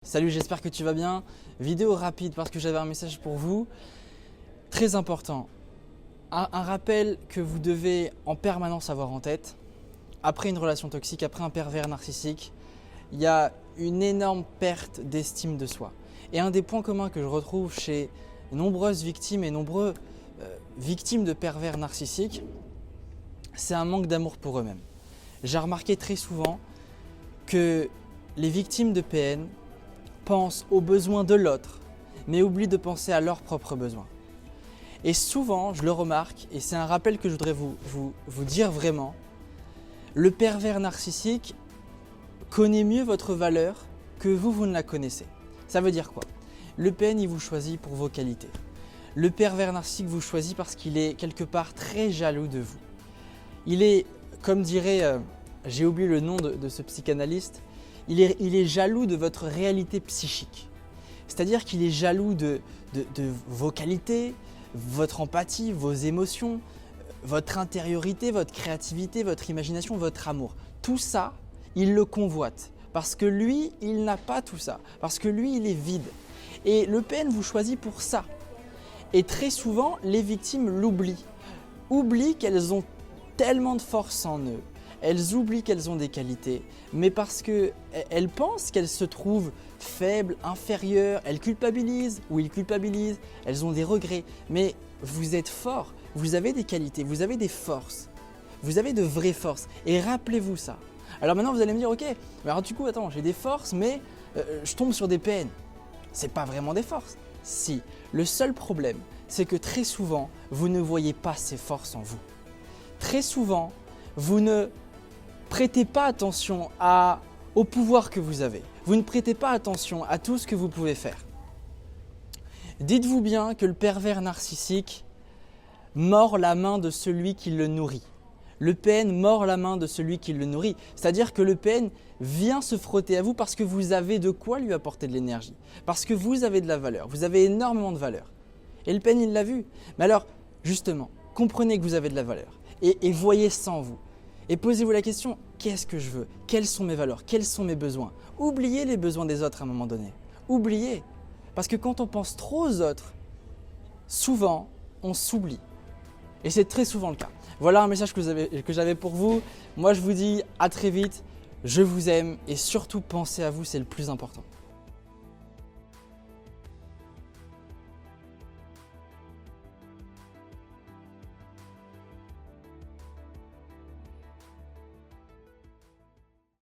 Salut, j'espère que tu vas bien. Vidéo rapide parce que j'avais un message pour vous. Très important. Un rappel que vous devez en permanence avoir en tête. Après une relation toxique, après un pervers narcissique, il y a une énorme perte d'estime de soi. Et un des points communs que je retrouve chez nombreuses victimes et nombreux victimes de pervers narcissiques, c'est un manque d'amour pour eux-mêmes. J'ai remarqué très souvent que les victimes de PN pensent aux besoins de l'autre, mais oublient de penser à leurs propres besoins. Et souvent, je le remarque, et c'est un rappel que je voudrais vous dire vraiment, le pervers narcissique connaît mieux votre valeur que vous ne la connaissez. Ça veut dire quoi? Le PN, il vous choisit pour vos qualités. Le pervers narcissique vous choisit parce qu'il est quelque part très jaloux de vous. Il est, comme dirait, j'ai oublié le nom de ce psychanalyste, il est jaloux de votre réalité psychique. C'est-à-dire qu'il est jaloux de vos qualités, votre empathie, vos émotions, votre intériorité, votre créativité, votre imagination, votre amour. Tout ça, il le convoite parce que lui, il n'a pas tout ça, parce que lui, il est vide. Et le PN vous choisit pour ça. Et très souvent, les victimes l'oublient. Oublient qu'elles ont tellement de force en eux. Elles oublient qu'elles ont des qualités, mais parce qu'elles pensent qu'elles se trouvent faibles, inférieures, elles culpabilisent ou ils culpabilisent, elles ont des regrets. Mais vous êtes fort, vous avez des qualités, vous avez des forces, vous avez de vraies forces et rappelez-vous ça. Alors maintenant vous allez me dire, ok, mais alors du coup attends, j'ai des forces mais je tombe sur des PN. C'est pas vraiment des forces. Si, le seul problème c'est que très souvent vous ne voyez pas ces forces en vous. Très souvent vous ne prêtez pas attention au pouvoir que vous avez. Vous ne prêtez pas attention à tout ce que vous pouvez faire. Dites-vous bien que le pervers narcissique mord la main de celui qui le nourrit. Le PN mord la main de celui qui le nourrit. C'est-à-dire que le PN vient se frotter à vous parce que vous avez de quoi lui apporter de l'énergie. Parce que vous avez de la valeur. Vous avez énormément de valeur. Et le PN, il l'a vu. Mais alors, justement, comprenez que vous avez de la valeur. Et voyez ça en vous. Et posez-vous la question, qu'est-ce que je veux? Quelles sont mes valeurs? Quels sont mes besoins? Oubliez les besoins des autres à un moment donné. Oubliez. Parce que quand on pense trop aux autres, souvent, on s'oublie. Et c'est très souvent le cas. Voilà un message que j'avais pour vous. Moi, je vous dis à très vite. Je vous aime et surtout pensez à vous, c'est le plus important.